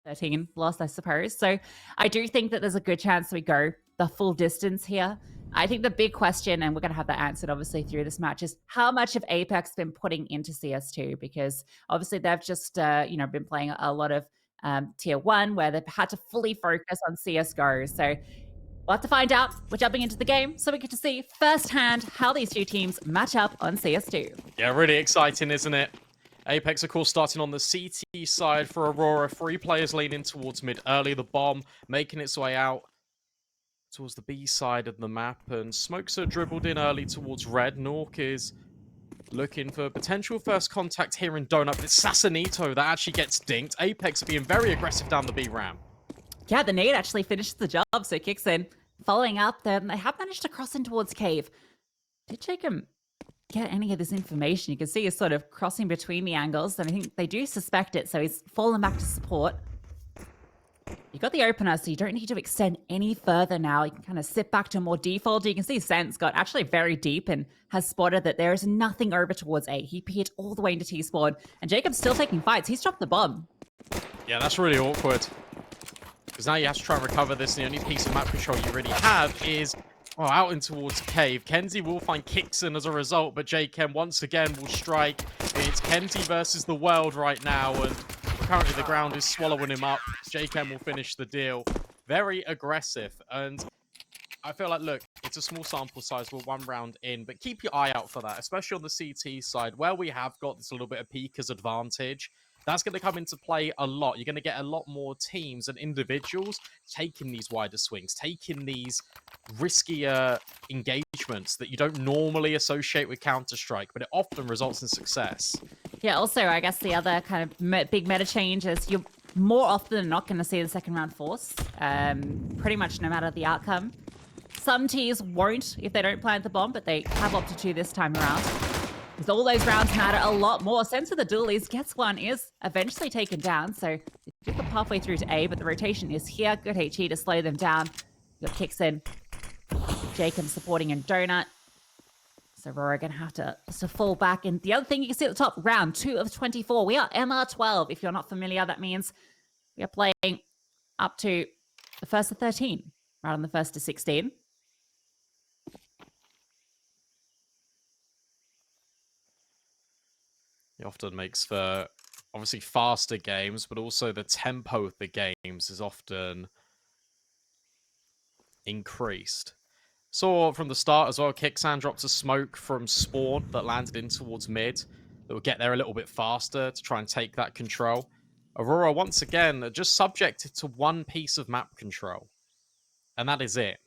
13 loss, I suppose. So I do think that there's a good chance we go the full distance here. I think the big question, and we're going to have that answered obviously through this match, is how much have Apeks been putting into CS2? Because obviously they've just, been playing a lot of tier 1 where they've had to fully focus on CSGO. So we'll have to find out. We're jumping into the game so we get to see firsthand how these two teams match up on CS2. Yeah, really exciting, isn't it? Apeks, of course, starting on the CT side for Aurora. 3 players leaning towards mid early. The bomb making its way out towards the B side of the map. And smokes are dribbled in early towards red. Nork is looking for potential first contact here in Donut. But it's Sassanito that actually gets dinked. Apeks are being very aggressive down the B ramp. Yeah, the nade actually finished the job, so kicks in. Following up, then they have managed to cross in towards Cave. Did Jacob get any of this information? You can see he's sort of crossing between the angles, and I think they do suspect it, so he's fallen back to support. You got the opener, so you don't need to extend any further now. You can kind of sit back to a more default. You can see Sense got actually very deep and has spotted that there is nothing over towards A. He peered all the way into T-spawn, and Jacob's still taking fights. He's dropped the bomb. Yeah, that's really awkward. Because now you have to try and recover this, and the only piece of map control you really have is out in towards Cave. Kenzie will find Kixon as a result, but J-Chem once again will strike. It's Kenzie versus the world right now, and currently the ground is swallowing him up. J-Chem will finish the deal. Very aggressive, and I feel like, look, it's a small sample size. We're 1 round in, but keep your eye out for that, especially on the CT side, where we have got this little bit of Pika's advantage. That's going to come into play a lot. You're going to get a lot more teams and individuals taking these wider swings, taking these riskier engagements that you don't normally associate with Counter-Strike, but it often results in success. Yeah, also, I guess the other kind of big meta change is you're more often than not going to see the second round force, pretty much no matter the outcome. Some tiers won't if they don't plant the bomb, but they have opted to this time around. Because all those rounds matter a lot more. Sense of the dualies gets one, is eventually taken down. So they do get halfway through to A, but the rotation is here. Good HE to slow them down. Got kicks in. Jacob supporting in Donut. So Aurora going to have to fall back. And the other thing you can see at the top, round 2 of 24. We are MR12. If you're not familiar, that means we are playing up to the first of 13, rather than the first of 16. It often makes for, obviously, faster games, but also the tempo of the games is often increased. Saw from the start as well, Kixan dropped a smoke from spawn that landed in towards mid. That will get there a little bit faster to try and take that control. Aurora, once again, are just subjected to one piece of map control. And that is it.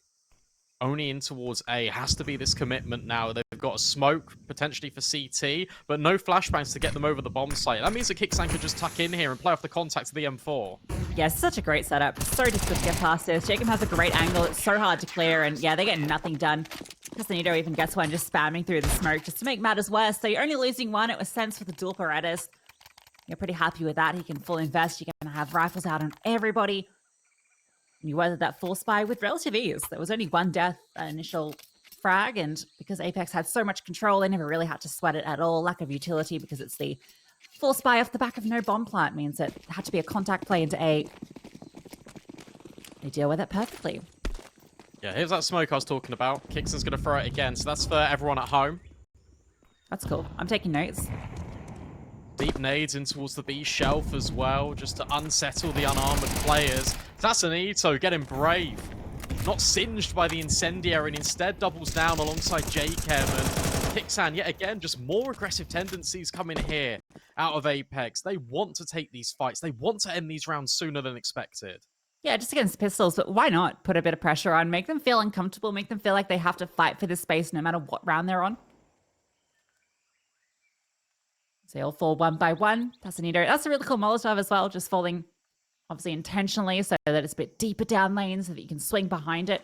Only in towards A. Has to be this commitment now. They've got a smoke, potentially for CT, but no flashbangs to get them over the bomb site. That means that Kixan could just tuck in here and play off the contact of the M4. Yeah, such a great setup. So difficult to get past this. Jacob has a great angle. It's so hard to clear, and yeah, they get nothing done. Castanito even gets one just spamming through the smoke just to make matters worse. So you're only losing one. It was Sense with the dual Berettas. You're pretty happy with that. He can full invest. You're going to have rifles out on everybody. You weathered that full spy with relative ease. There was only one death initial frag, and because Apeks had so much control, they never really had to sweat it at all. Lack of utility because it's the full spy off the back of no bomb plant means it had to be a contact play into A. They deal with it perfectly. Yeah, here's that smoke I was talking about. Kixon's going to throw it again, so that's for everyone at home. That's cool. I'm taking notes. Deep nades in towards the B shelf as well, just to unsettle the unarmored players. Sassanito getting brave. Not singed by the incendiary, and instead doubles down alongside J-Chem. And Kixan, yet again, just more aggressive tendencies coming here out of Apeks. They want to take these fights. They want to end these rounds sooner than expected. Yeah, just against pistols, but why not put a bit of pressure on, make them feel uncomfortable, make them feel like they have to fight for this space no matter what round they're on. So they'll fall one by one. Tassanito, that's a really cool Molotov as well, just falling obviously intentionally so that it's a bit deeper down lane so that you can swing behind it.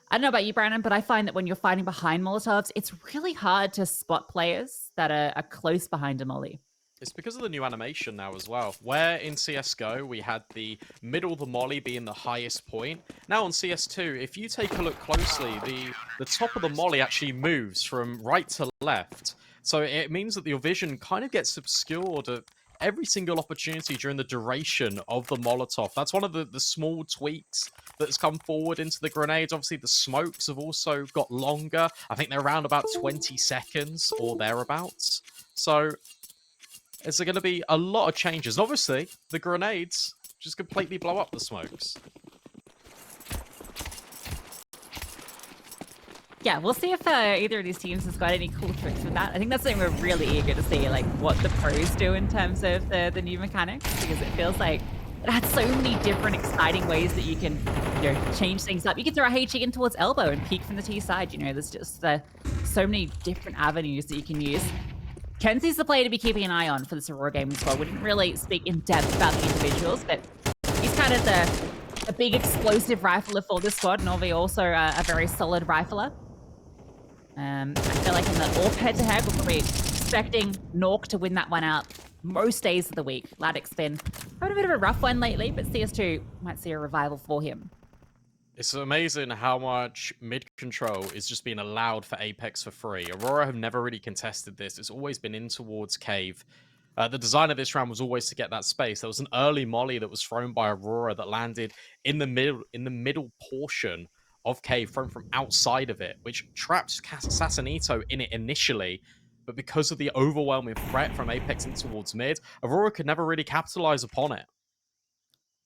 I don't know about you, Brandon, but I find that when you're fighting behind Molotovs, it's really hard to spot players that are close behind a Molly. It's because of the new animation now as well, where in CSGO we had the middle of the molly being the highest point. Now on CS2, if you take a look closely, the top of the molly actually moves from right to left. So it means that your vision kind of gets obscured every single opportunity during the duration of the Molotov. That's one of the small tweaks that's come forward into the grenades. Obviously, the smokes have also got longer. I think they're around about 20 seconds or thereabouts. So it's going to be a lot of changes. And obviously, the grenades just completely blow up the smokes. Yeah, we'll see if either of these teams has got any cool tricks with that. I think that's something we're really eager to see, like what the pros do in terms of the new mechanics, because it feels like it has so many different exciting ways that you can, change things up. You can throw a HE in towards elbow and peek from the T side. There's just so many different avenues that you can use. Kenzie's the player to be keeping an eye on for this Aurora game as well. We didn't really speak in depth about the individuals, but he's kind of the big explosive rifler for this squad. Norvi also a very solid rifler. I feel like in the AWP head-to-head, we're probably expecting Nork to win that one out most days of the week. Laddick's been having a bit of a rough one lately, but CS2 might see a revival for him. It's amazing how much mid-control is just being allowed for Apeks for free. Aurora have never really contested this. It's always been in towards Cave. The design of this round was always to get that space. There was an early molly that was thrown by Aurora that landed in the middle portion of Cave, thrown from outside of it, which trapped Sassanito in it initially. But because of the overwhelming threat from Apeks in towards mid, Aurora could never really capitalize upon it.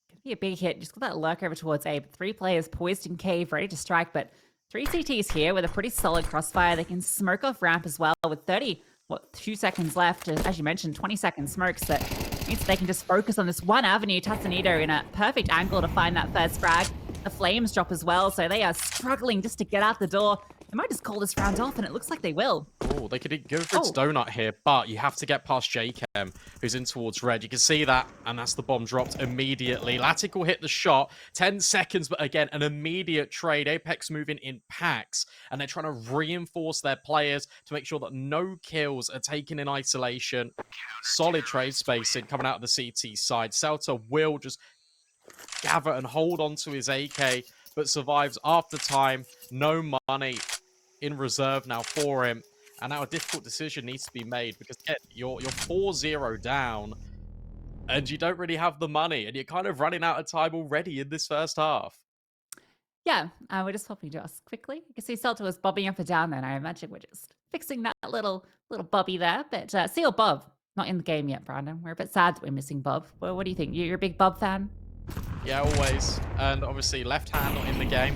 Could be a big hit. Just got that lurk over towards A. 3 players poised in Cave, ready to strike, but 3 CTs here with a pretty solid crossfire. They can smoke off ramp as well with 2 seconds left. As you mentioned, 20-second smokes. That means they can just focus on this one avenue. Tassanito in a perfect angle to find that first frag. The flames drop as well, so they are struggling just to get out the door. They might just call this round off, and it looks like they will. Oh, they could go for its donut here, but you have to get past JChem, who's in towards red. You can see that, and that's the bomb dropped immediately. Latic will hit the shot. 10 seconds, but again, an immediate trade. Apeks moving in packs, and they're trying to reinforce their players to make sure that no kills are taken in isolation. Solid trade spacing coming out of the CT side. Celta will just gather and hold on to his AK, but survives after time. No money in reserve now for him, and now a difficult decision needs to be made, because again, you're 4-0 down and you don't really have the money, and you're kind of running out of time already in this first half. Yeah, we're just hopping to us quickly. You can see Celta was bobbing up and down there, and I imagine we're just fixing that little bobby there. But Seal Bob, not in the game yet, Brandon. We're a bit sad that we're missing Bob. Well, what do you think? You're a big Bob fan? Yeah, always. And obviously left hand not in the game.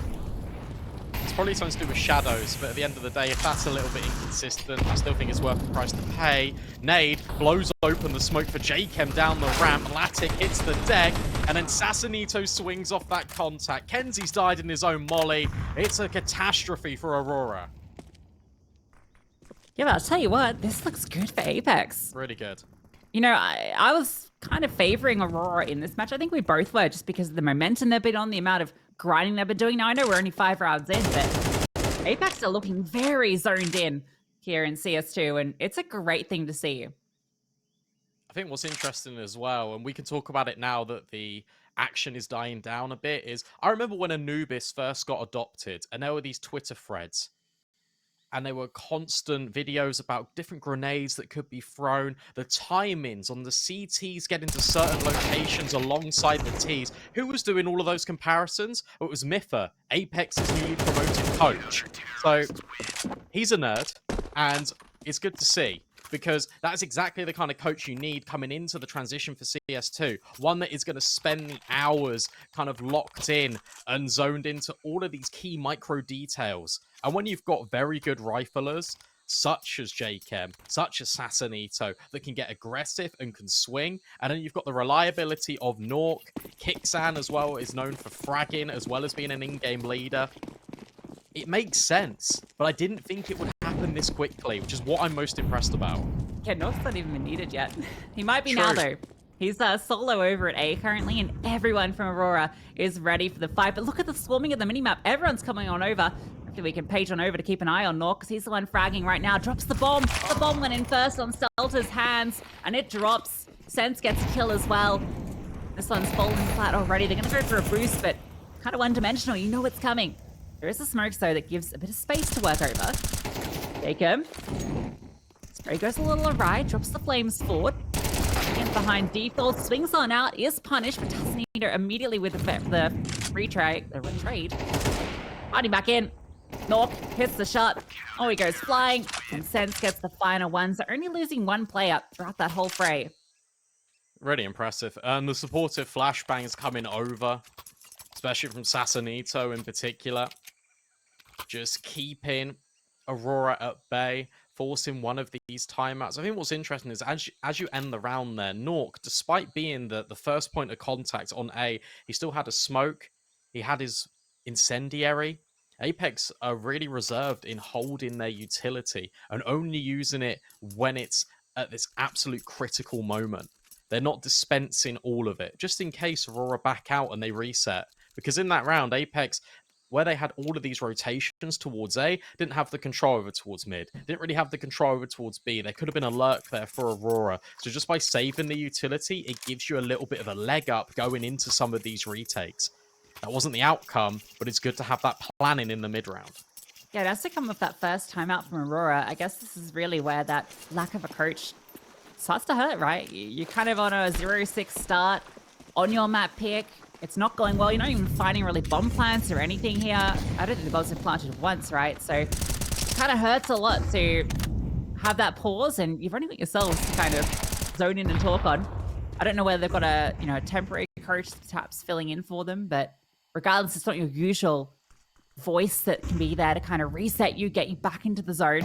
It's probably something to do with shadows, but at the end of the day, if that's a little bit inconsistent, I still think it's worth the price to pay. Nade blows open the smoke for JChem down the ramp. Latic hits the deck, and then Sassanito swings off that contact. Kenzie's died in his own molly. It's a catastrophe for Aurora. Yeah, but I'll tell you what, this looks good for Apeks. Really good. I was kind of favoring Aurora in this match. I think we both were, just because of the momentum they've been on, the amount of grinding they've been doing. Now, I know we're only 5 rounds in, but Apeks are looking very zoned in here in CS2, and it's a great thing to see. I think what's interesting as well, and we can talk about it now that the action is dying down a bit, is I remember when Anubis first got adopted, and there were these Twitter threads, and there were constant videos about different grenades that could be thrown, the timings on the CTs getting to certain locations alongside the Ts. Who was doing all of those comparisons? Well, it was Miffa, Apex's newly promoted coach. So he's a nerd, and it's good to see, because that's exactly the kind of coach you need coming into the transition for CS2. One that is going to spend the hours kind of locked in and zoned into all of these key micro details. And when you've got very good riflers, such as JChem, such as Sassanito, that can get aggressive and can swing, and then you've got the reliability of Nork, Kixan as well is known for fragging, as well as being an in-game leader. It makes sense, but I didn't think it would happen this quickly, which is what I'm most impressed about. Yeah, North's not even been needed yet. He might be True. now, though. He's solo over at A currently, and everyone from Aurora is ready for the fight. But look at the swarming of the minimap. Everyone's coming on over. Hopefully we can page on over to keep an eye on Nork, because he's the one fragging right now. Drops the bomb. The bomb went in first on Celta's hands, and it drops. Sense gets a kill as well. This one's fallen flat already. They're going to go for a boost, but kind of one-dimensional. You know what's coming. There is a smoke, though, that gives a bit of space to work over. Take him. Spray goes a little awry, drops the flames forward. seconds behind default. Swings on out, is punished, but doesn't need her immediately with the retreat. Fighting back in. Nork hits the shot. Oh, he goes flying. And Sense gets the final one. So only losing one player throughout that whole fray. Really impressive. And the supportive flashbangs coming over, especially from Sassanito in particular. Just keeping Aurora at bay, forcing one of these timeouts. I think what's interesting is as you end the round there, Nork, despite being the first point of contact on A, he still had a smoke. He had his incendiary. Apeks are really reserved in holding their utility and only using it when it's at this absolute critical moment. They're not dispensing all of it, just in case Aurora back out and they reset. Because in that round, Apeks, where they had all of these rotations towards A, didn't have the control over towards mid. Didn't really have the control over towards B. There could have been a lurk there for Aurora. So just by saving the utility, it gives you a little bit of a leg up going into some of these retakes. That wasn't the outcome, but it's good to have that planning in the mid round. Yeah, it has to come with that first timeout from Aurora. I guess this is really where that lack of a coach starts to hurt, right? You're kind of on a 0-6 start on your map pick. It's not going well. You're not even finding really bomb plants or anything here. I don't think the bombs have planted once, right? So it kind of hurts a lot to have that pause, and you've only got yourselves to kind of zone in and talk on. I don't know whether they've got a temporary coach perhaps filling in for them, but regardless, it's not your usual voice that can be there to kind of reset you, get you back into the zone.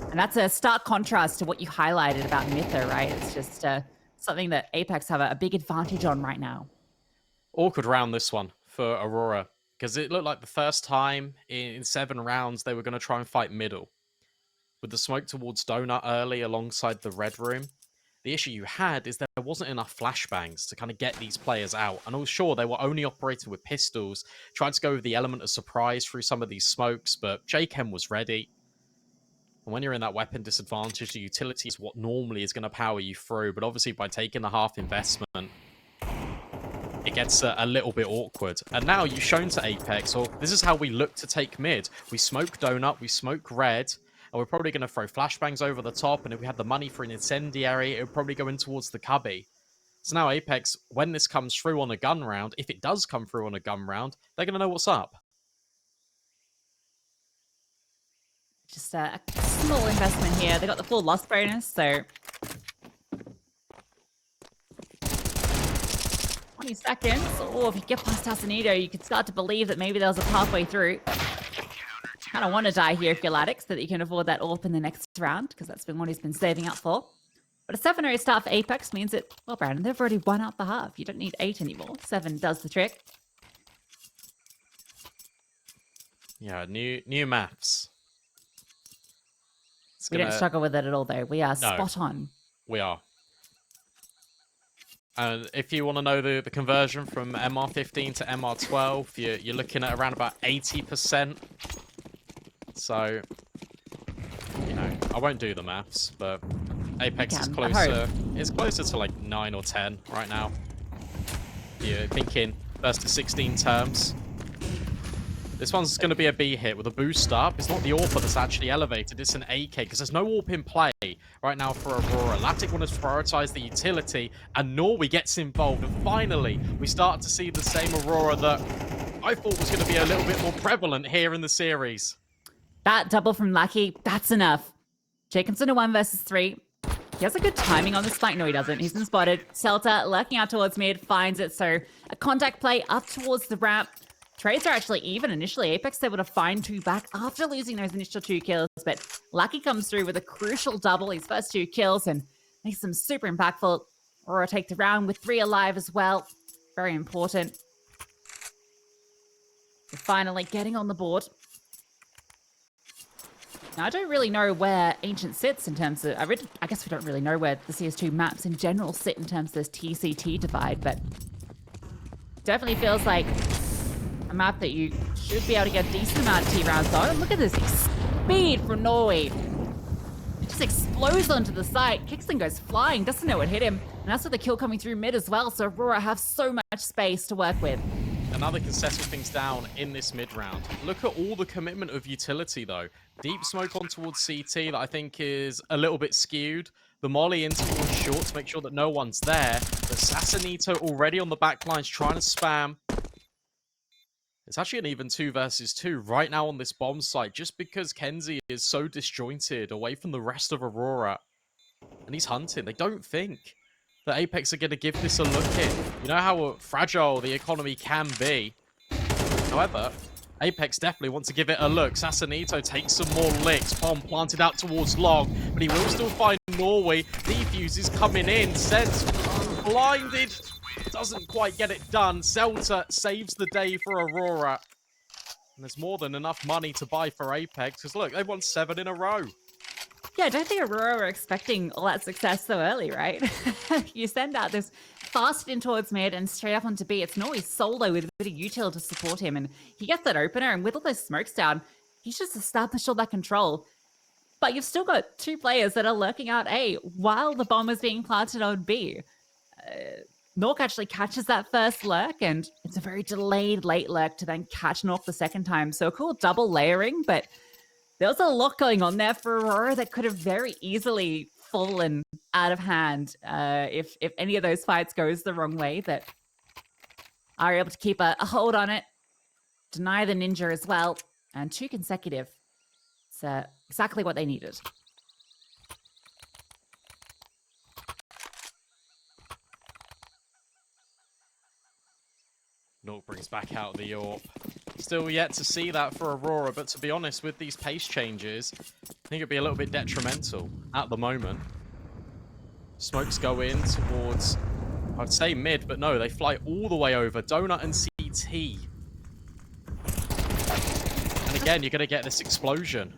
And that's a stark contrast to what you highlighted about Mytho, right? It's just something that Apeks have a big advantage on right now. Awkward round this one for Aurora, because it looked like the first time in 7 rounds they were going to try and fight middle. With the smoke towards Donut early alongside the red room, the issue you had is there wasn't enough flashbangs to kind of get these players out. And I was sure they were only operating with pistols, trying to go with the element of surprise through some of these smokes, but JChem was ready. And when you're in that weapon disadvantage, the utility is what normally is going to power you through, but obviously by taking the half investment, it gets a little bit awkward. And now you've shown to Apeks, or this is how we look to take mid. We smoke Donut, we smoke red, and we're probably going to throw flashbangs over the top, and if we had the money for an incendiary, it would probably go in towards the cubby. So now Apeks, when this comes through on a gun round, if it does come through on a gun round, they're going to know what's up. Just a small investment here. They got the full loss bonus, so 20 seconds. Or if you get past Tassanito, you could start to believe that maybe there was a pathway through. Kind of want to die here if you're Ladix, so that you can avoid that AWP in the next round, because that's been what he's been saving up for. But a 7-0 start for Apeks means that, well, Brandon, they've already won out the half. You don't need 8 anymore. 7 does the trick. Yeah, new maths. We don't struggle with it at all, though. We are spot on. We are. And if you want to know the conversion from MR15 to MR12, you're looking at around about 80%. So, I won't do the maths, but Apeks is closer. It's closer to like 9 or 10 right now. You're thinking first to 16 terms. This one's going to be a B hit with a boost up. It's not the AWP that's actually elevated. It's an AK because there's no AWP in play right now for Aurora. Latic wanted to prioritize the utility, and Norway gets involved. And finally, we start to see the same Aurora that I thought was going to be a little bit more prevalent here in the series. That double from Lucky, that's enough. Jacobson a 1 versus 3. He has a good timing on this fight. No, he doesn't. He's been spotted. Celta lurking out towards mid, finds it. So a contact play up towards the ramp. Trades are actually even initially. Apeks able to find 2 back after losing those initial 2 kills, but Lucky comes through with a crucial double, his first 2 kills, and makes them super impactful. Aurora take the round with 3 alive as well. Very important. We're finally getting on the board. Now, I don't really know where Ancient sits in terms of... I guess we don't really know where the CS2 maps in general sit in terms of this TCT divide, but definitely feels like a map that you should be able to get a decent amount of T rounds on. And look at this speed from Norway. It just explodes onto the site. Kickson goes flying, doesn't know what hit him. And that's with the kill coming through mid as well, so Aurora have so much space to work with. Another can settle things down in this mid-round. Look at all the commitment of utility, though. Deep smoke on towards CT that I think is a little bit skewed. the molly in towards short to make sure that no one's there. But Sassanito already on the back lines trying to spam. It's actually an even 2 versus 2 right now on this bomb site, just because Kenzie is so disjointed away from the rest of Aurora. And he's hunting. They don't think that Apeks are going to give this a look in. You know how fragile the economy can be. However, Apeks definitely wants to give it a look. Sassanito takes some more licks. Bomb planted out towards long, but he will still find Norway. Defuse is coming in. Sense blinded. Doesn't quite get it done. Celta saves the day for Aurora. And there's more than enough money to buy for Apeks. Because look, they've won 7 in a row. Yeah, I don't think Aurora were expecting all that success so early, right? You send out this fast in towards mid and straight up onto B. It's Norway's solo with a bit of util to support him. And he gets that opener, and with all those smokes down, he's just established all that control. But you've still got 2 players that are lurking out A while the bomb is being planted on B. Nork actually catches that first lurk, and it's a very delayed late lurk to then catch Nork the second time. So a cool double layering, but there was a lot going on there for Aurora that could have very easily fallen out of hand if any of those fights goes the wrong way, that are able to keep a hold on it, deny the ninja as well, and 2 consecutive. It's exactly what they needed. Nork brings back out the AWP. Still yet to see that for Aurora, but to be honest, with these pace changes, I think it'd be a little bit detrimental at the moment. Smokes go in towards, I'd say mid, but no, they fly all the way over. Donut and CT. And again, you're going to get this explosion.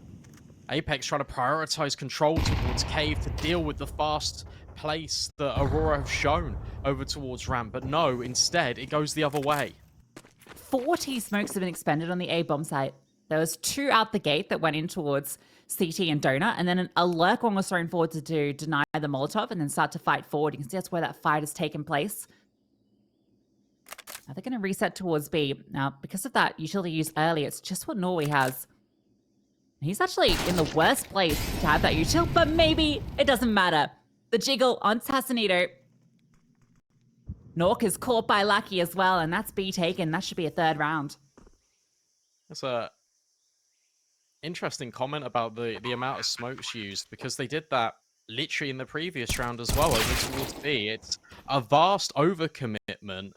Apeks trying to prioritize control towards Cave to deal with the fast place that Aurora have shown over towards ramp, but no, instead, it goes the other way. 40 smokes have been expended on the A bomb site. There was 2 out the gate that went in towards CT and Donut, and then a lurk one was thrown forward to deny the Molotov and then start to fight forward. You can see that's where that fight has taken place. Now they're going to reset towards B. Now, because of that utility used earlier, it's just what Norway has. He's actually in the worst place to have that util, but maybe it doesn't matter. The jiggle on Sassanito. Nork is caught by Lucky as well, and that's B taken. That should be a 3rd round. That's a interesting comment about the amount of smokes used, because they did that literally in the previous round as well over towards B. It's a vast overcommitment,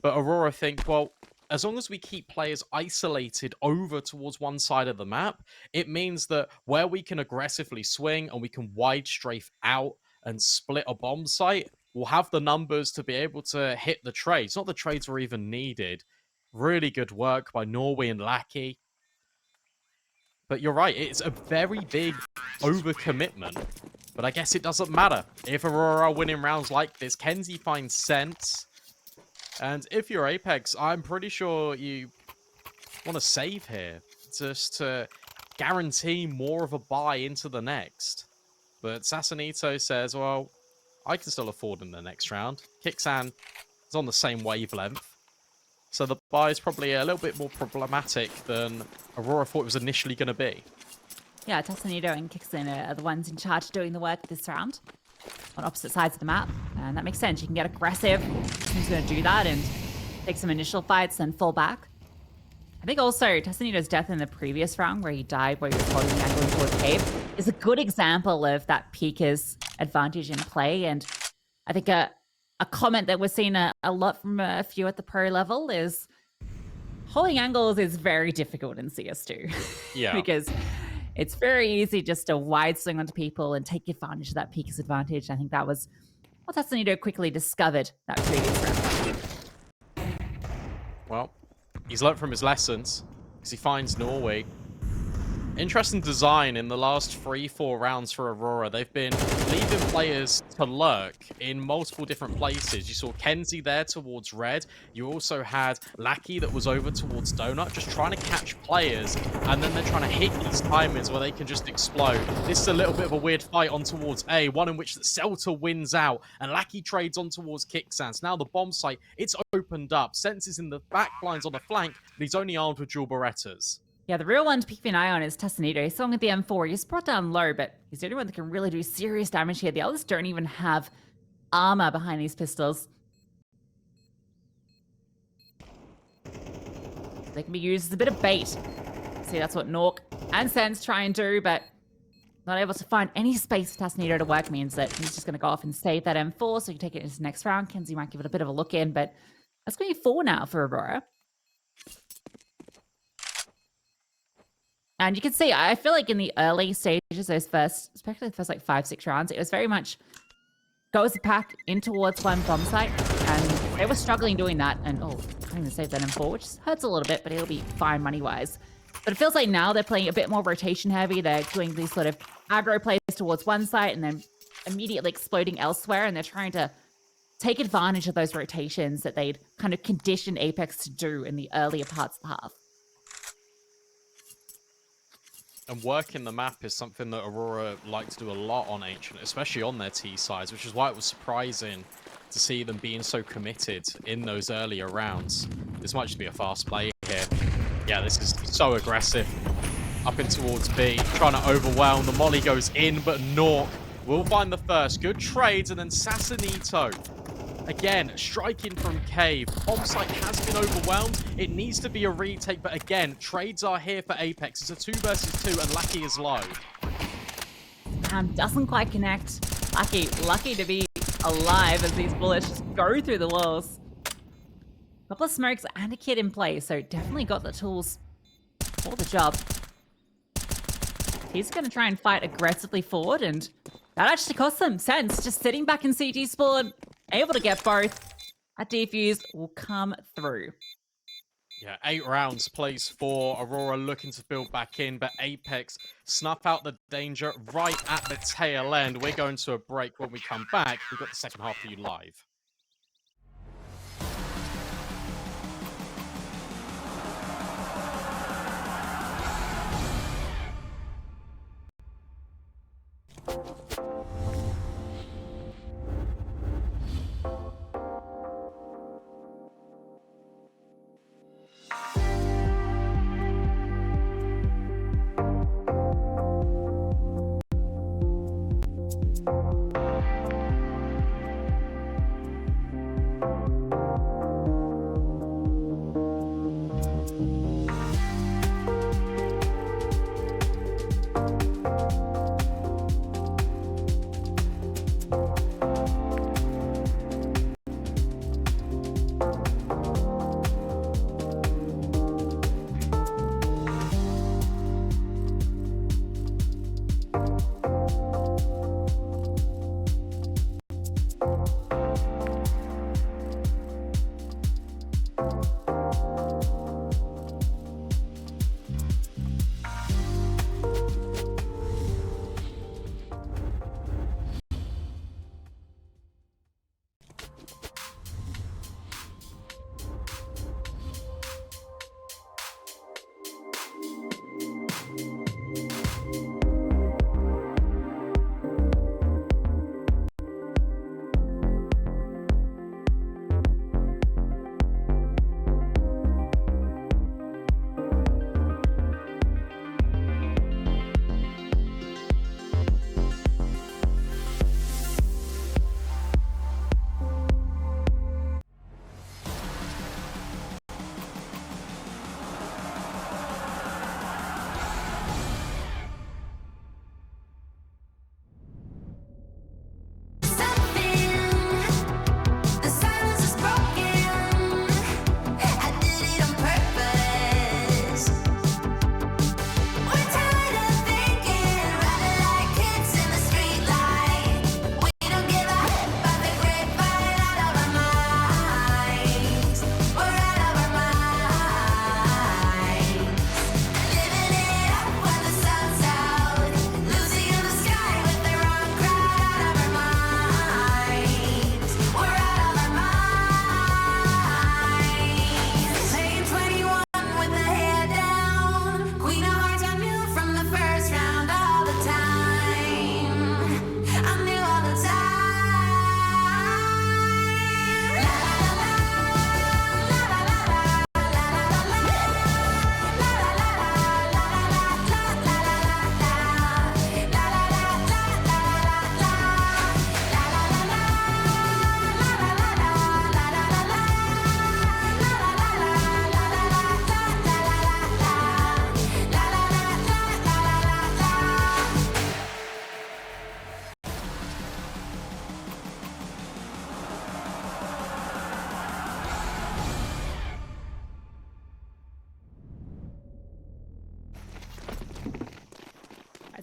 but Aurora think, well, as long as we keep players isolated over towards one side of the map, it means that where we can aggressively swing and we can wide strafe out and split a bomb site, we'll have the numbers to be able to hit the trades. Not the trades were even needed. Really good work by Norway and Lackey. But you're right, it's a very big overcommitment. But I guess it doesn't matter. If Aurora are winning rounds like this, Kenzie finds sense. And if you're Apeks, I'm pretty sure you want to save here, just to guarantee more of a buy into the next. But Sassanito says, well, I can still afford in the next round. Kixan is on the same wavelength. So the buy is probably a little bit more problematic than Aurora thought it was initially going to be. Yeah, Sassanito and Kixan are the ones in charge of doing the work this round on opposite sides of the map. And that makes sense. You can get aggressive. Who's going to do that and take some initial fights and fall back. I think also Tassanito's death in the previous round where he died while he was holding the angle towards Cave is a good example of that Pika's advantage in play. And I think a comment that we're seeing a lot from a few at the pro level is holding angles is very difficult in CS2. Yeah. Because it's very easy just to wide swing onto people and take advantage of that Pika's advantage. I think that was what Tassanito quickly discovered that previous round. Well, he's learnt from his lessons because he finds Norway. Interesting design in the last 3-4 rounds for Aurora. They've been leaving players to lurk in multiple different places. You saw Kenzie there towards red. You also had Lackey that was over towards Donut, just trying to catch players, and then they're trying to hit these timers where they can just explode. This is a little bit of a weird fight on towards A, one in which the Celta wins out, and Lackey trades on towards Kicksans. Now the bomb site, it's opened up. Sense is in the back lines on the flank, but he's only armed with dual Berettas. Yeah, the real one to keep an eye on is Tassanito. He's on with the M4. He's brought down low, but he's the only one that can really do serious damage here. The others don't even have armor behind these pistols. They can be used as a bit of bait. See, that's what Nork and Sense try and do, but not able to find any space for Tassanito to work means that he's just going to go off and save that M4 so he can take it into the next round. Kenzie might give it a bit of a look in, but that's going to be 4 now for Aurora. And you can see, I feel like in the early stages, especially the first like 5-6 rounds, it was very much go as a pack in towards one bomb site. And they were struggling doing that. And oh, trying to save that M4, which hurts a little bit, but it'll be fine money-wise. But it feels like now they're playing a bit more rotation heavy. They're doing these sort of aggro plays towards one site and then immediately exploding elsewhere. And they're trying to take advantage of those rotations that they'd kind of conditioned Apeks to do in the earlier parts of the half. And working the map is something that Aurora like to do a lot on Ancient, especially on their T sides, which is why it was surprising to see them being so committed in those earlier rounds. This might just be a fast play here. Yeah, this is so aggressive. Up in towards B, trying to overwhelm. The molly goes in, but Nork will find the first. Good trades, and then Sassanito. Again, striking from Cave. Bomb site has been overwhelmed. It needs to be a retake, but again, trades are here for Apeks. It's a 2 versus 2, and Lucky is low. Doesn't quite connect. Lucky to be alive as these bullets just go through the walls. Couple of smokes and a kid in play, so definitely got the tools for the job. He's going to try and fight aggressively forward, and that actually cost them Sense. Just sitting back in CT spawn, able to get both. That defuse will come through. Yeah, 8 rounds plays for Aurora, looking to build back in, but Apeks snuff out the danger right at the tail end. We're going to a break. When we come back, we've got the second half for you live.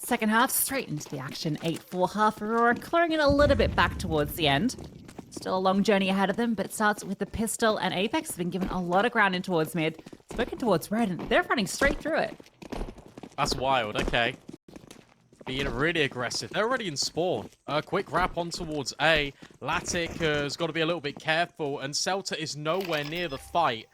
second half, straight into the action. 8-4 half. Aurora clearing it a little bit back towards the end. Still a long journey ahead of them, but it starts with the pistol, and Apeks has been given a lot of ground in towards mid. Spoken towards red, and they're running straight through it. That's wild, okay. Being really aggressive. They're already in spawn. A quick wrap on towards A. Latic has got to be a little bit careful, and Celta is nowhere near the fight.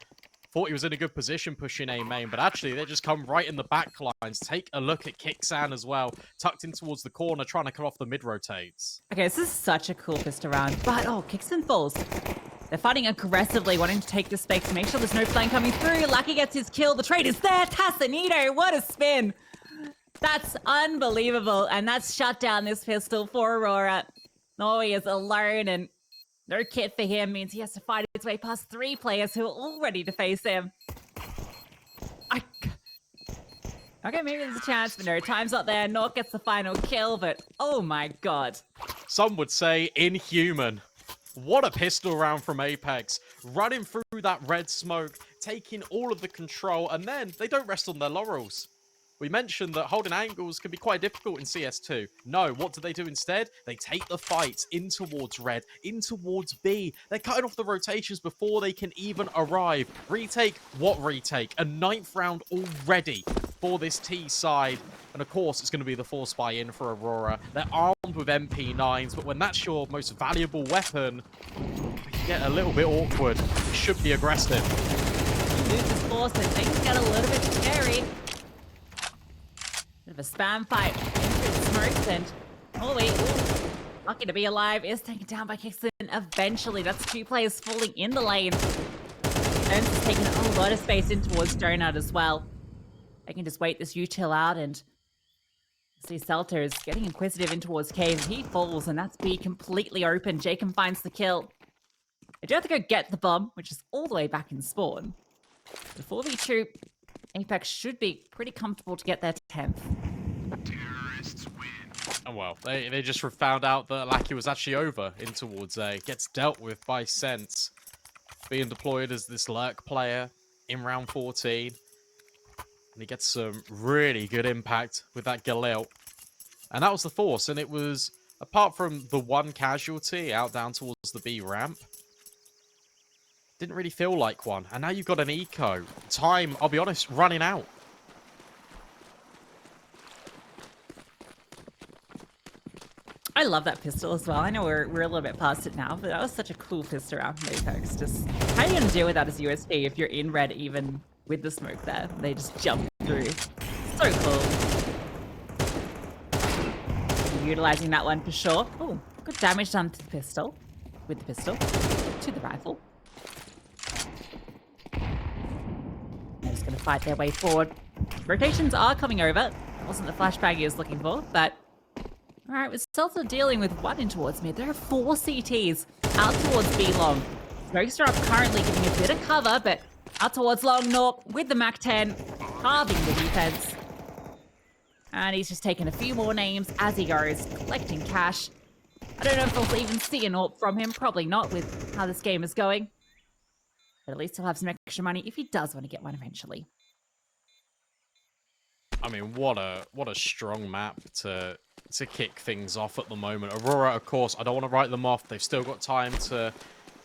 Thought he was in a good position pushing A main, but actually they just come right in the back lines. Take a look at Kixan as well, tucked in towards the corner, trying to cut off the mid rotates. Okay, this is such a cool pistol round, but Kixan falls. They're fighting aggressively, wanting to take the space to make sure there's no flame coming through. Lucky gets his kill. The trade is there. Tassanito, what a spin. That's unbelievable, and that's shut down this pistol for Aurora. Oh, he is alone, and no kit for him means he has to fight his way past 3 players who are all ready to face him. Okay, maybe there's a chance, but no, time's not there. North gets the final kill, but oh my god. Some would say inhuman. What a pistol round from Apeks. Running through that red smoke, taking all of the control, and then they don't rest on their laurels. We mentioned that holding angles can be quite difficult in CS2. No, what do they do instead? They take the fights in towards red, in towards B. They're cutting off the rotations before they can even arrive. Retake? What retake? A 9th round already for this T side. And of course, it's going to be the force buy in for Aurora. They're armed with MP9s, but when that's your most valuable weapon, it can get a little bit awkward. It should be aggressive. Move this force and things get a little bit scary. Bit of a spam fight into the smokes, and lucky to be alive is taken down by Kixan eventually. That's 2 players falling in the lane. Ernst is taking a lot of space in towards Donut as well. They can just wait this util out, and see Celta is getting inquisitive in towards Cave. He falls, and that's B completely open. Jacob finds the kill. They do have to go get the bomb, which is all the way back in spawn. The 4v2, Apeks should be pretty comfortable to get their 10th. Terrorists win. Oh well, they just found out that Lackey was actually over in towards A. Gets dealt with by Sense. Being deployed as this lurk player in round 14. And he gets some really good impact with that Galil. And that was the force, and it was, apart from the one casualty out down towards the B ramp, didn't really feel like one. And now you've got an eco. Time, I'll be honest, running out. I love that pistol as well. I know we're a little bit past it now, but that was such a cool pistol round from Apeks. Just how are you going to deal with that as USP if you're in red even with the smoke there? They just jump through. So cool. Utilizing that one for sure. Oh, good damage done to the pistol. With the pistol. To the rifle. They're just going to fight their way forward. Rotations are coming over. That wasn't the flashbang he was looking for, but alright, with Celta dealing with one in towards mid, there are 4 CTs out towards B long. Smokester up currently giving a bit of cover, but out towards long Norp with the MAC-10, halving the defense. And he's just taking a few more names as he goes, collecting cash. I don't know if we'll even see an AWP from him, probably not with how this game is going. But at least he'll have some extra money if he does want to get one eventually. I mean, what a strong map to kick things off at the moment. Aurora, of course, I don't want to write them off. They've still got time to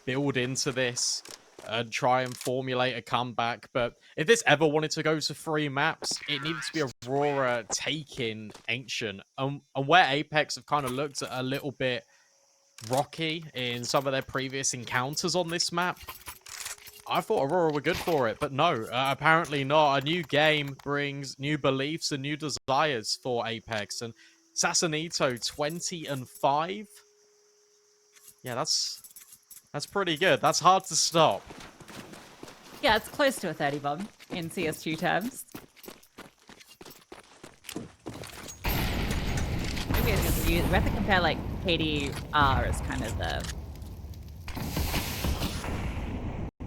build into this and try and formulate a comeback. But if this ever wanted to go to 3 maps, it needed to be Aurora taking Ancient. And where Apeks have kind of looked at a little bit rocky in some of their previous encounters on this map, I thought Aurora were good for it, but no, apparently not. A new game brings new beliefs and new desires for Apeks, and Sassanito 20-5. Yeah, that's pretty good. That's hard to stop. Yeah, it's close to a 30 bomb in CS2 terms. Maybe it's just we have to compare like KDR as kind of the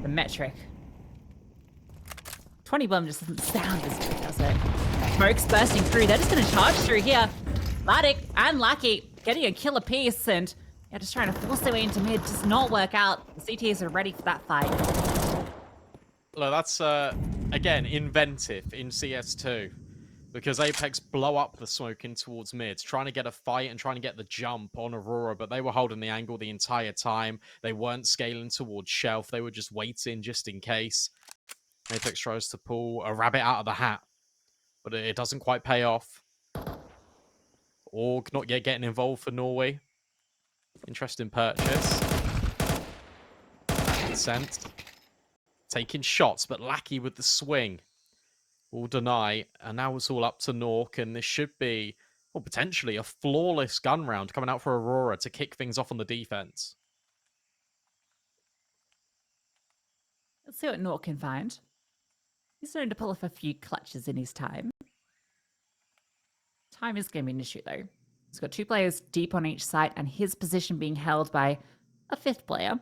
metric. 20 bomb just doesn't sound as good, does it? Smoke's bursting through. They're just going to charge through here. Latic and Lucky getting a kill apiece, and yeah, just trying to force their way into mid. Does not work out. The CTs are ready for that fight. Look, that's, again, inventive in CS2. because Apeks blow up the smoke in towards mid, trying to get a fight and trying to get the jump on Aurora, but they were holding the angle the entire time. They weren't scaling towards shelf. They were just waiting just in case. Apeks tries to pull a rabbit out of the hat, but it doesn't quite pay off. Org not yet getting involved for Norway. Interesting purchase. Consent. Taking shots, but Lackey with the swing. Will deny, and now it's all up to Nork, and this should be, well, potentially a flawless gun round coming out for Aurora to kick things off on the defense. Let's see what Nork can find. He's starting to pull off a few clutches in his time. Time is going to be an issue, though. He's got 2 players deep on each site, and his position being held by a 5th player.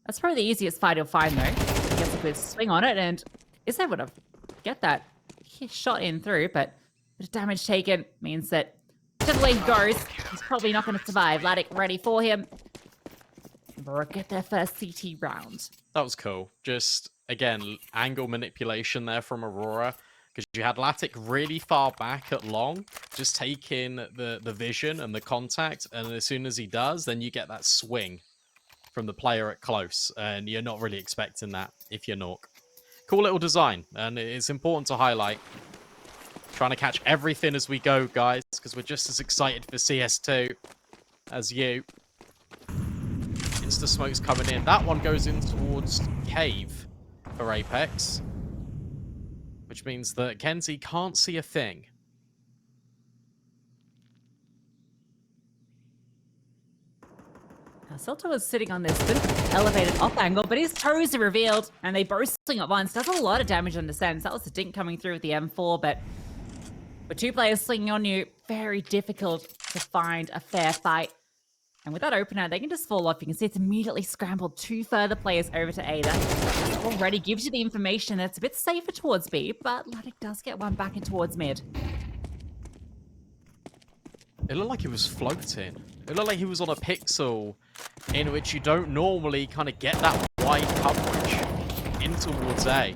That's probably the easiest fight he'll find, though. He gets a good swing on it, and is able to get that shot in through, but the damage taken means that whichever way he goes, he's probably not going to survive. Laddick ready for him. Aurora get their first CT round. That was cool. Just, again, angle manipulation there from Aurora, because you had Latic really far back at long, just taking the vision and the contact, and as soon as he does, then you get that swing from the player at close, and you're not really expecting that if you're Nork. Cool little design, and it's important to highlight. Trying to catch everything as we go, guys, because we're just as excited for CS2 as you. Insta smoke's coming in. That one goes in towards Cave for Apeks, which means that Kenzie can't see a thing. Now, Silto is sitting on this bit of elevated off angle, but his toes are revealed, and they both swing at once. Does a lot of damage on descents. That was the dink coming through with the M4, but with 2 players swinging on you, very difficult to find a fair fight. And with that opener, they can just fall off. You can see it's immediately scrambled 2 further players over to A. That already gives you the information that it's a bit safer towards B, but Laddick does get one back in towards mid. It looked like he was floating. It looked like he was on a pixel in which you don't normally kind of get that wide coverage in towards A.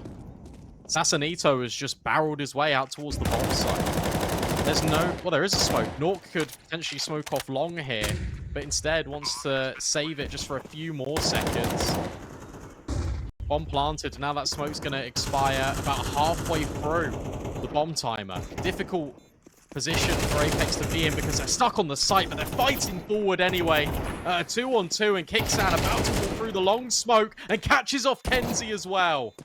Sassanito has just barreled his way out towards the bomb site. There's no... Well, there is a smoke. Nork could potentially smoke off long here, but instead wants to save it just for a few more seconds. Bomb planted. Now that smoke's going to expire about halfway through the bomb timer. Difficult position for Apeks to be in because they're stuck on the site, but they're fighting forward anyway. 2-on-2, and Kicksan about to walk through the long smoke and catches off Kenzie as well.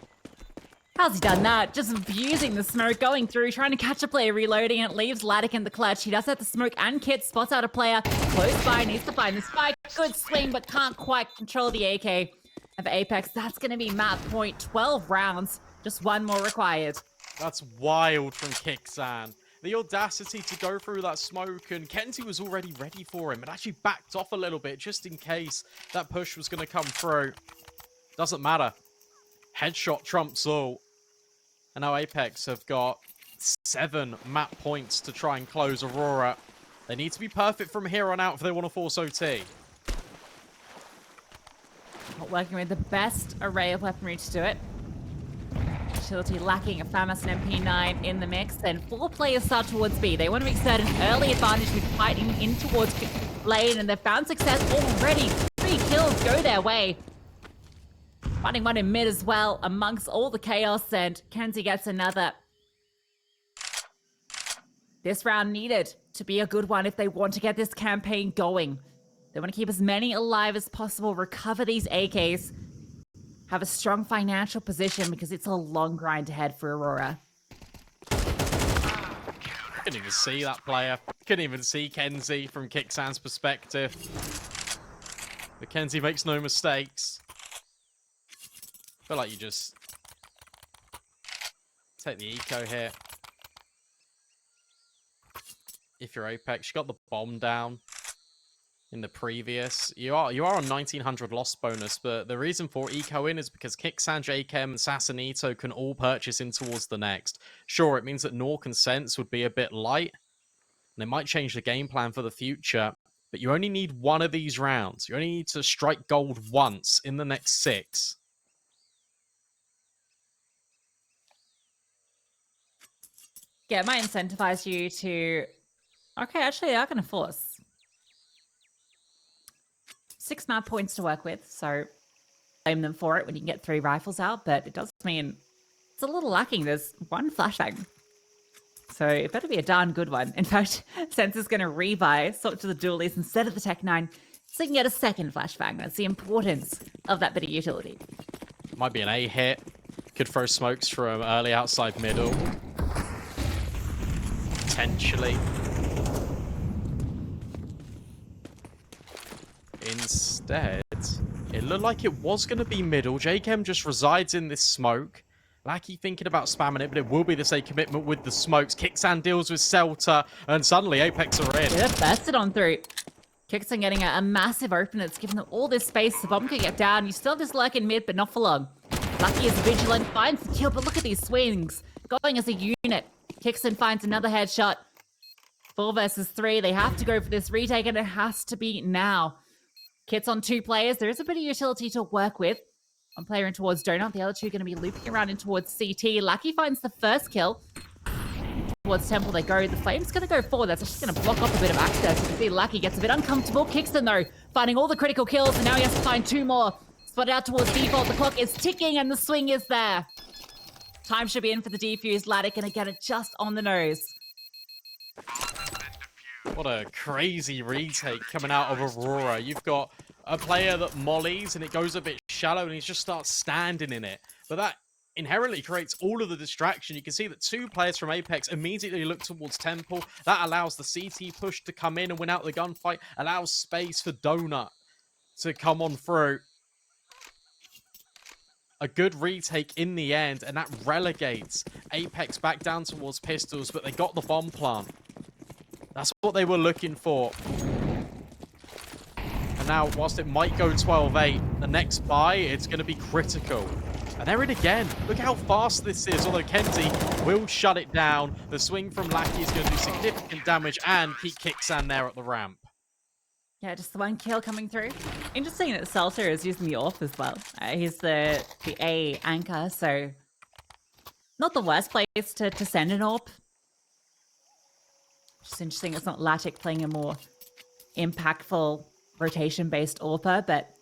How's he done that? Just abusing the smoke, going through, trying to catch a player, reloading it, leaves Laddick in the clutch. He does have the smoke and kit, spots out a player close by, needs to find the spike. Good swing, but can't quite control the AK of Apeks. That's going to be map point. 12 rounds, just 1 more required. That's wild from Kicksan. The audacity to go through that smoke, and Kenzie was already ready for him and actually backed off a little bit just in case that push was going to come through. Doesn't matter. Headshot trumps all. And now Apeks have got 7 map points to try and close Aurora. They need to be perfect from here on out if they want to force OT. Not working with the best array of weaponry to do it. Utility lacking a FAMAS and MP9 in the mix. Then 4 players start towards B. They want to exert an early advantage with fighting in towards lane, and they've found success already. 3 kills go their way. Finding one in mid as well amongst all the chaos, and Kenzie gets another. This round needed to be a good one if they want to get this campaign going. They want to keep as many alive as possible, recover these AKs, have a strong financial position because it's a long grind ahead for Aurora. Couldn't even see that player. Couldn't even see Kenzie from Kicksan's perspective. But Kenzie makes no mistakes. I feel like you just take the eco here. If you're Apeks, you got the bomb down in the previous. You are on 1900 loss bonus, but the reason for eco in is because Kicksan, JKM, and Sassanito can all purchase in towards the next. Sure, it means that Nork and Sense would be a bit light, and it might change the game plan for the future, but you only need 1 of these rounds. You only need to strike gold once in the next 6. Yeah, it might incentivize you to... Okay, actually, they are going to force. 6 map points to work with, so blame them for it when you can get 3 rifles out, but it does mean it's a little lacking. There's 1 flashbang. So it better be a darn good one. In fact, Sensor's going to rebuy, swap to the dualies instead of the Tech 9, so you can get a second flashbang. That's the importance of that bit of utility. Might be an A hit. Could throw smokes from early outside middle. Potentially. Instead, it looked like it was going to be middle. JKM just resides in this smoke. Lackey thinking about spamming it, but it will be the same commitment with the smokes. Kicksan deals with Celta, and suddenly Apeks are in. Yeah, they've bursted on through. Kicksan getting a massive opener. It's giving them all this space. The bomb can get down. You still have this lurk in mid, but not for long. Lucky is vigilant, finds the kill, but look at these swings. Going as a unit. Kicksan finds another headshot. 4 versus 3. They have to go for this retake, and it has to be now. Kit's on 2 players. There is a bit of utility to work with. One player in towards Donut. The other 2 going to be looping around in towards CT. Lucky finds the first kill. Towards Temple they go. The Flame's going to go forward. That's just going to block off a bit of access. You can see Lucky gets a bit uncomfortable. Kicksan, though, finding all the critical kills, and now he has to find 2 more. Spotted out towards default. The clock is ticking, and the swing is there. Time should be in for the defuse. Ladder going to get it just on the nose. What a crazy retake coming out of Aurora. You've got a player that mollies and it goes a bit shallow and he just starts standing in it. But that inherently creates all of the distraction. You can see that 2 players from Apeks immediately look towards Temple. That allows the CT push to come in and win out the gunfight. Allows space for Donut to come on through. A good retake in the end, and that relegates Apeks back down towards pistols, but they got the bomb plant. That's what they were looking for. And now, whilst it might go 12-8, the next buy, it's going to be critical. And they're in again. Look how fast this is, although Kenzie will shut it down. The swing from Lackey is going to do significant damage and keep Kicksan there at the ramp. Yeah, just the 1 kill coming through. Interesting that Celta is using the AWP as well. He's the A anchor, so not the worst place to send an AWP. Just interesting it's not Latic playing a more impactful rotation-based AWPer, but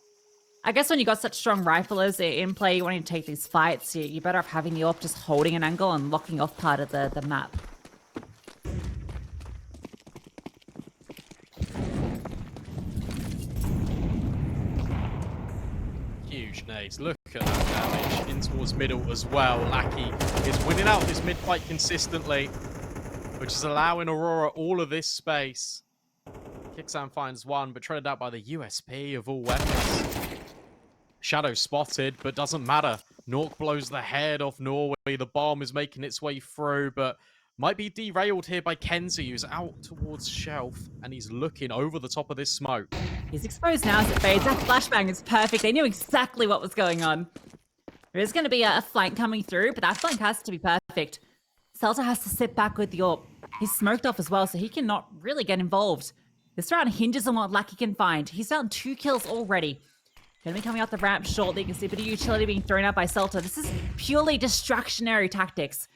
I guess when you got such strong riflers in play, you want to take these fights, you're better off having the AWP just holding an angle and locking off part of the map. Huge nades. Look at that damage in towards middle as well. Lackey is winning out this mid fight consistently, which is allowing Aurora all of this space. Kicksan finds 1, but traded out by the USP of all weapons. Shadow spotted, but doesn't matter. Nork blows the head off Norway. The bomb is making its way through, but might be derailed here by Kenzie, who's out towards Shelf, and he's looking over the top of this smoke. He's exposed now as it fades. That flashbang is perfect. They knew exactly what was going on. There is going to be a flank coming through, but that flank has to be perfect. Celta has to sit back with the AWP. He's smoked off as well, so he cannot really get involved. This round hinges on what Lackey can find. He's found 2 kills already. Gonna be coming out the ramp shortly. You can see a bit of utility being thrown out by Celta. This is purely distractionary tactics.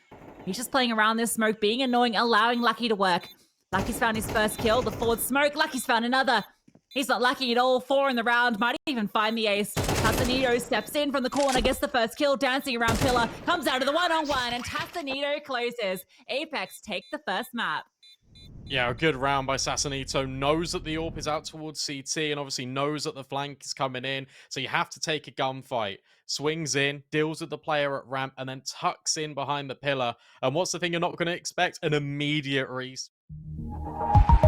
He's just playing around this smoke, being annoying, allowing Lucky to work. Lucky's found his first kill, the forward smoke. Lucky's found another. He's not lucky at all. 4 in the round. Might even find the ace. Tassanito steps in from the corner, gets the first kill, dancing around Pillar. Comes out of the one-on-one, and Tassanito closes. Apeks take the first map. Yeah, a good round by Sassanito. Knows that the AWP is out towards CT and obviously knows that the flank is coming in. So you have to take a gunfight. Swings in, deals with the player at ramp, and then tucks in behind the pillar. And what's the thing you're not going to expect? An immediate respawn.